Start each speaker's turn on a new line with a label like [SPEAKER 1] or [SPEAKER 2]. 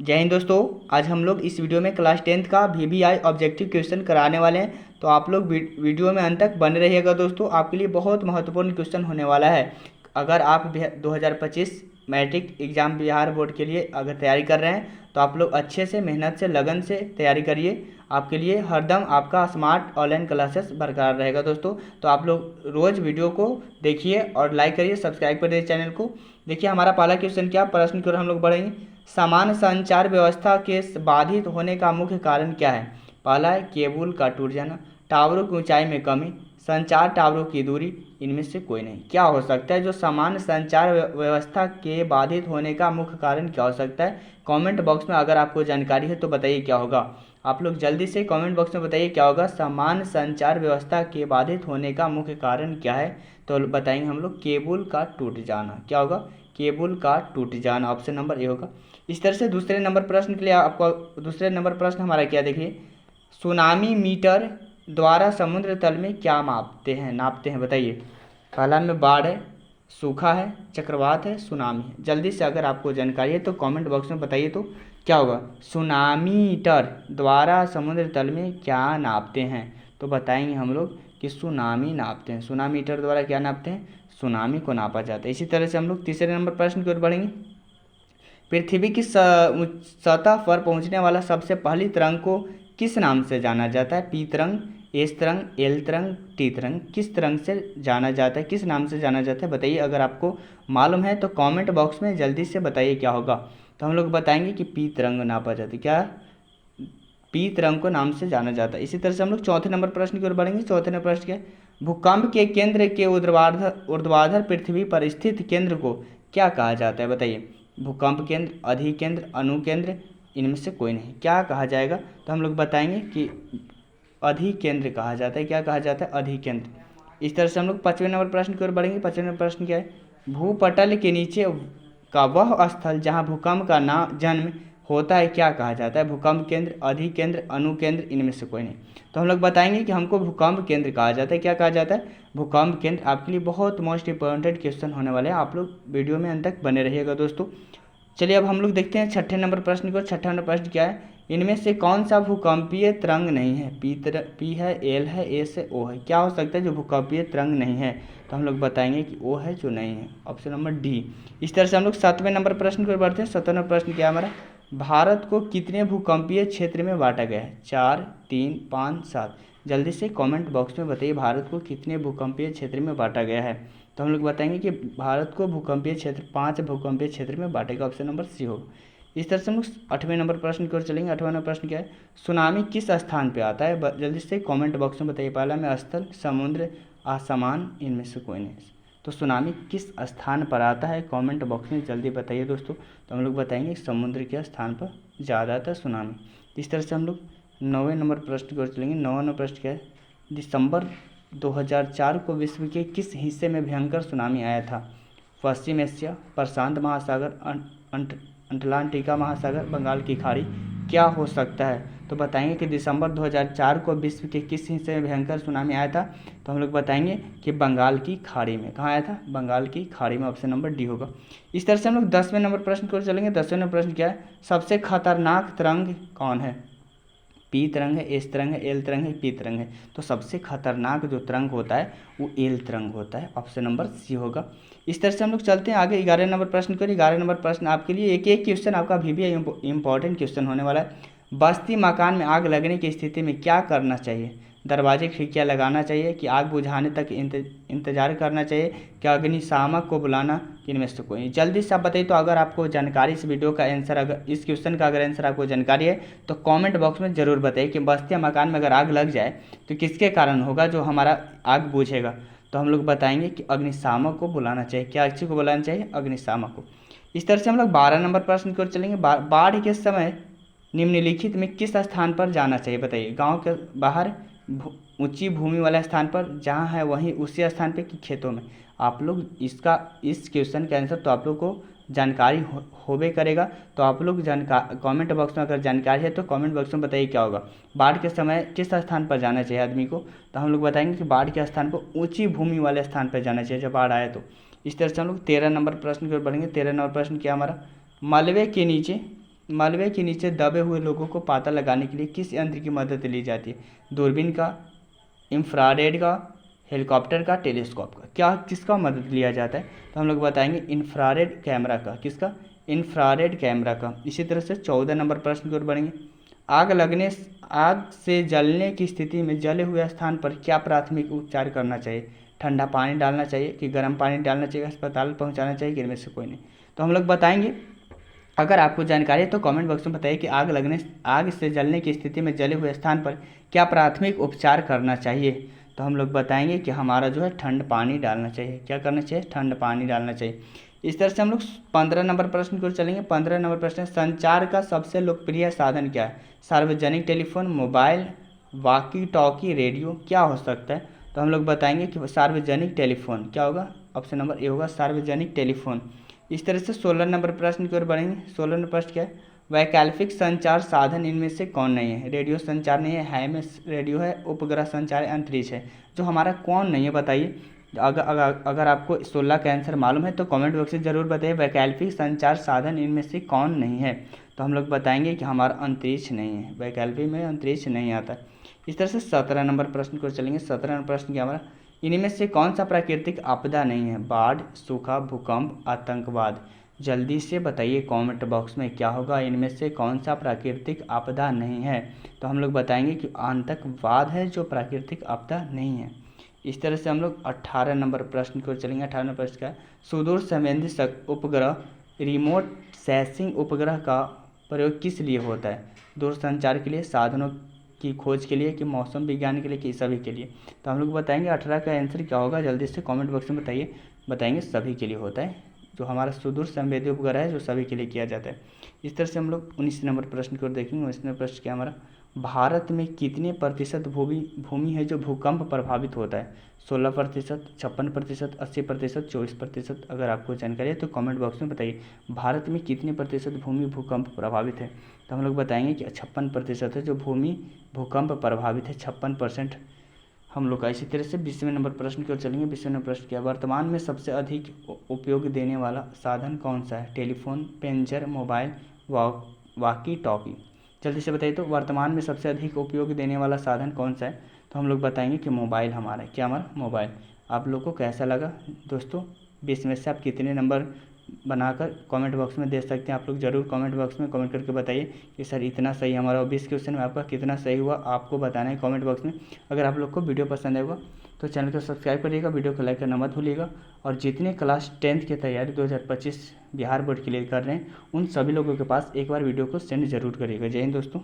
[SPEAKER 1] जय हिंद दोस्तों। आज हम लोग इस वीडियो में क्लास 10th का VBI ऑब्जेक्टिव क्वेश्चन कराने वाले हैं, तो आप लोग वीडियो में अंत तक बने रहिएगा। दोस्तों आपके लिए बहुत महत्वपूर्ण क्वेश्चन होने वाला है। अगर आप 2025 मैट्रिक एग्जाम बिहार बोर्ड के लिए अगर तैयारी कर रहे हैं तो आप लोग अच्छे से मेहनत से लगन से तैयारी करिए। आपके लिए हरदम आपका स्मार्ट ऑनलाइन क्लासेस बरकरार रहेगा दोस्तों। तो आप लोग रोज़ वीडियो को देखिए और लाइक करिए, सब्सक्राइब करिए चैनल को। देखिए हमारा पहला क्वेश्चन क्या प्रश्न की ओर हम लोग बढ़ेंगे। समान संचार व्यवस्था के बाधित होने का मुख्य कारण क्या है। पहला है केबल का टूट जाना, टावरों की ऊंचाई में कमी, संचार टावरों की दूरी, इनमें से कोई नहीं। क्या हो सकता है जो समान संचार व्यवस्था के बाधित होने का मुख्य कारण क्या हो सकता है। कमेंट बॉक्स में अगर आपको जानकारी है तो बताइए क्या होगा। आप लोग जल्दी से कमेंट बॉक्स में बताइए क्या होगा। समान संचार व्यवस्था के बाधित होने का मुख्य कारण क्या है, तो बताएंगे हम लोग केबल का टूट जाना। क्या होगा, केबल का टूट जाना, ऑप्शन नंबर ए होगा। इस तरह से दूसरे नंबर प्रश्न के लिए आपको दूसरे नंबर प्रश्न हमारा क्या देखिए। सुनामी मीटर द्वारा समुद्र तल में क्या नापते हैं बताइए। पहला में बाढ़ है, सूखा है, चक्रवात है, सुनामी है। जल्दी से अगर आपको जानकारी है तो कमेंट बॉक्स में बताइए तो क्या होगा। सुनामी मीटर द्वारा समुद्र तल में क्या नापते हैं, तो बताएंगे हम लोग कि सुनामी नापते हैं। सुनामी मीटर द्वारा क्या नापते हैं, सुनामी को नापा जाता है। इसी तरह से हम लोग तीसरे नंबर प्रश्न की ओर बढ़ेंगे। पृथ्वी की सतह पर पहुंचने वाला सबसे पहली तरंग को किस नाम से जाना जाता है। पी तरंग, एस तरंग, एल तरंग, टी तरंग। किस तरंग से जाना जाता है, किस नाम से जाना जाता है बताइए। अगर आपको मालूम है तो कमेंट बॉक्स में जल्दी से बताइए क्या होगा। तो हम लोग बताएंगे कि पी तरंग नापा जाता है। क्या, पी तरंग को नाम से जाना जाता है। इसी तरह से हम लोग चौथे नंबर प्रश्न की ओर बढ़ेंगे। चौथे नंबर प्रश्न क्या है। भूकंप के केंद्र के ऊर्ध्वाधर पृथ्वी पर स्थित केंद्र को क्या कहा जाता है बताइए। भूकंप केंद्र, अधिकेंद्र, अनुकेंद्र, इनमें से कोई नहीं। क्या कहा जाएगा, तो हम लोग बताएंगे कि अधिकेंद्र कहा जाता है। क्या कहा जाता है, अधिकेंद्र। इस तरह से हम लोग पाँचवें नंबर प्रश्न की ओर बढ़ेंगे। पाँचवें नंबर प्रश्न क्या है। भूपटल के नीचे का वह स्थल जहाँ भूकंप का जन्म होता है क्या कहा जाता है। भूकंप केंद्र, अधिकेंद्र, अनुकेंद्र, इनमें से कोई नहीं। तो हम लोग बताएंगे कि हमको भूकंप केंद्र कहा जाता है। क्या कहा जाता है, भूकंप केंद्र। आपके लिए बहुत मोस्ट इंपॉर्टेंट क्वेश्चन होने वाले हैं, आप लोग वीडियो में अंत तक बने रहिएगा दोस्तों। चलिए अब हम लोग देखते हैं छठे नंबर प्रश्न को। छठा नंबर प्रश्न क्या है। इनमें से कौन सा भूकंपीय तरंग नहीं है। पी है, एल है, एस है, ओ है। क्या हो सकता है जो भूकंपीय तरंग नहीं है, तो हम लोग बताएंगे कि ओ है जो नहीं है, ऑप्शन नंबर डी। इस तरह से हम लोग सातवें नंबर प्रश्न पर बढ़ते हैं। सातवें नंबर प्रश्न क्या है हमारा। भारत को कितने भूकंपीय क्षेत्र में बांटा गया है। 4, 3, 5, 7। जल्दी से कमेंट बॉक्स में बताइए भारत को कितने भूकंपीय क्षेत्र में बांटा गया है। तो हम लोग बताएंगे कि भारत को भूकंपीय क्षेत्र 5 भूकंपीय क्षेत्र में बांटेगा, ऑप्शन नंबर सी होगा। इस तरह से हम लोग आठवें नंबर प्रश्न की ओर चलेंगे। आठवां नंबर प्रश्न क्या है। सुनामी किस स्थान पे आता है, जल्दी से कमेंट बॉक्स में बताइए। पहला में स्थल, समुद्र, आसमान, इनमें से कोई नहीं। तो सुनामी किस स्थान पर आता है, कमेंट बॉक्स में जल्दी बताइए दोस्तों। तो हम लोग बताएंगे समुद्र के स्थान पर ज़्यादा आता है सुनामी। इस तरह से हम लोग 9वें नंबर प्रश्न की ओर चलेंगे। 9वां नंबर प्रश्न क्या है। दिसंबर 2004 को विश्व के किस हिस्से में भयंकर सुनामी आया था। पश्चिम एशिया, प्रशांत महासागर, अटलांटिका महासागर, बंगाल की खाड़ी। क्या हो सकता है, तो बताएंगे कि दिसंबर 2004 को विश्व के किस हिस्से में भयंकर सुनामी आया था। तो हम लोग बताएंगे कि बंगाल की खाड़ी में। कहाँ आया था, बंगाल की खाड़ी में, ऑप्शन नंबर डी होगा। इस तरह से हम लोग 10वें नंबर प्रश्न की ओर चलेंगे। 10वें नंबर प्रश्न क्या है। सबसे खतरनाक तरंग कौन है। पी तरंग है, एस तरंग है, एल तरंग है, पी तरंग है। तो सबसे खतरनाक जो तरंग होता है वो एल तरंग होता है, ऑप्शन नंबर सी होगा। इस तरह से हम लोग चलते हैं आगे 11 नंबर प्रश्न को। 11 नंबर प्रश्न आपके लिए एक एक क्वेश्चन आपका VBI इंपॉर्टेंट क्वेश्चन होने वाला है। बस्ती मकान में आग लगने की स्थिति में क्या करना चाहिए। दरवाजे खिड़कियाँ लगाना चाहिए कि आग बुझाने तक इंतजार करना चाहिए, क्या अग्निशामक को बुलाना, इनमें से कोई। जल्दी से आप बताइए। तो अगर आपको जानकारी इस वीडियो का आंसर, अगर इस क्वेश्चन का अगर आंसर आपको जानकारी है तो कमेंट बॉक्स में ज़रूर बताइए कि बस्ती मकान में अगर आग लग जाए तो किसके कारण होगा जो हमारा आग बुझेगा। तो हम लोग बताएंगे कि अग्निशामक को बुलाना चाहिए। क्या अच्छी को बुलाना चाहिए, अग्निशामक को। इस तरह से हम लोग 12 नंबर प्रश्न की ओर चलेंगे। बाढ़ के समय निम्नलिखित में किस स्थान पर जाना चाहिए बताइए। गांव के बाहर, ऊंची भूमि वाले स्थान पर जहां है वहीं उसी स्थान पे कि खेतों में। आप लोग इस क्वेश्चन का आंसर तो आप लोग को जानकारी होबे करेगा। तो आप लोग कमेंट बॉक्स में अगर जानकारी है तो कमेंट बॉक्स में बताइए क्या होगा। बाढ़ के समय किस स्थान पर जाना चाहिए आदमी को, तो हम लोग बताएंगे कि बाढ़ के स्थान पर ऊँची भूमि वाले स्थान पर जाना चाहिए जब बाढ़ आए तो। इस तरह से हम लोग 13 नंबर प्रश्न की ओर बढ़ेंगे। 13 नंबर प्रश्न क्या हमारा। मलबे के नीचे मलबे के नीचे दबे हुए लोगों को पता लगाने के लिए किस यंत्र की मदद ली जाती है? दूरबीन का, इंफ्रारेड का, हेलीकॉप्टर का, टेलीस्कोप का। क्या किसका मदद लिया जाता है? तो हम लोग बताएंगे इंफ्रारेड कैमरा का। किसका? इंफ्रारेड कैमरा का। इसी तरह से 14 नंबर प्रश्न की ओर बढ़ेंगे। आग से जलने की स्थिति में जले हुए स्थान पर क्या प्राथमिक उपचार करना चाहिए? ठंडा पानी डालना चाहिए कि गर्म पानी डालना चाहिए, अस्पताल पहुंचाना चाहिए कि इनमें से कोई नहीं? तो हम लोग बताएंगे, अगर आपको जानकारी है तो कमेंट बॉक्स में बताइए कि आग से जलने की स्थिति में जले हुए स्थान पर क्या प्राथमिक उपचार करना चाहिए? तो हम लोग बताएंगे कि हमारा जो है ठंड पानी डालना चाहिए। क्या करना चाहिए? ठंड पानी डालना चाहिए। इस तरह से हम लोग 15 नंबर प्रश्न की ओर चलेंगे। 15 नंबर प्रश्न, संचार का सबसे लोकप्रिय साधन क्या है? सार्वजनिक telephone, mobile, walkie talkie, radio. क्या हो सकता है? तो हम लोग बताएंगे कि सार्वजनिक टेलीफोन। क्या होगा? ऑप्शन नंबर ए होगा, सार्वजनिक टेलीफोन। इस तरह से 16 नंबर प्रश्न की ओर बढ़ेंगे। 16 नंबर प्रश्न क्या है? वैकल्पिक संचार साधन इनमें से कौन नहीं है? रेडियो संचार नहीं है, हैमस रेडियो है, उपग्रह संचार, अंतरिक्ष है। जो हमारा कौन नहीं है बताइए। अगर आपको 16 का आंसर मालूम है तो कमेंट बॉक्स में ज़रूर बताइए वैकल्पिक संचार साधन इनमें से कौन नहीं है। तो हम लोग बताएंगे कि हमारा अंतरिक्ष नहीं है, वैकल्पिक में अंतरिक्ष नहीं आता। इस तरह से 17 नंबर प्रश्न को चलेंगे। 17 नंबर प्रश्न क्या हमारा? इनमें से कौन सा प्राकृतिक आपदा नहीं है? बाढ़, सूखा, भूकंप, आतंकवाद। जल्दी से बताइए कमेंट बॉक्स में क्या होगा, इनमें से कौन सा प्राकृतिक आपदा नहीं है? तो हम लोग बताएंगे कि आतंकवाद है जो प्राकृतिक आपदा नहीं है। इस तरह से हम लोग 18 नंबर प्रश्न को चलेंगे। 18 नंबर प्रश्न का है, सुदूर संवेदी उपग्रह रिमोट सेंसिंग उपग्रह का प्रयोग किस लिए होता है? दूरसंचार के लिए, साधनों की खोज के लिए, कि मौसम विज्ञान के लिए, कि सभी के लिए? तो हम लोग बताएंगे 18 का आंसर क्या होगा, जल्दी से कमेंट बॉक्स में बताइए। बताएंगे सभी के लिए होता है, जो हमारा सुदूर संवेदी उपग्रह है जो सभी के लिए किया जाता है। इस तरह से हम लोग 19 नंबर प्रश्न की ओर देखेंगे। 19 नंबर प्रश्न क्या हमारा? भारत में कितने प्रतिशत भूमि है जो भूकंप प्रभावित होता है? 16%, 56%, 80%, 24%। अगर आपको जानकारी है तो कमेंट बॉक्स में बताइए भारत में कितने प्रतिशत भूमि भूकंप प्रभावित है? तो हम लोग बताएंगे कि 56% है जो भूमि भूकंप प्रभावित है, 56% हम लोग का। इसी तरह से 20वें नंबर प्रश्न की ओर चलेंगे। 20वें नंबर प्रश्न क्या? वर्तमान में सबसे अधिक उपयोग देने वाला साधन कौन सा है? Telephone, pager, mobile, walkie talkie. जल्दी से बताइए तो वर्तमान में सबसे अधिक उपयोग देने वाला साधन कौन सा है? तो हम लोग बताएंगे कि मोबाइल हमारा है। क्या हमारा? मोबाइल। आप लोग को कैसा लगा दोस्तों? 20 में से आप कितने नंबर बनाकर कमेंट बॉक्स में दे सकते हैं? आप लोग ज़रूर कमेंट बॉक्स में कमेंट करके बताइए कि सर इतना सही हमारा 20 क्वेश्चन में आपका कितना सही हुआ, आपको बताना है कमेंट बॉक्स में। अगर आप लोग को वीडियो पसंद आएगा तो चैनल को सब्सक्राइब करिएगा, वीडियो को लाइक करना मत भूलिएगा। और जितने क्लास 10th की तैयारी 2025 बिहार बोर्ड के लिए कर रहे हैं उन सभी लोगों के पास एक बार वीडियो को सेंड जरूर करिएगा। जय हिंद दोस्तों।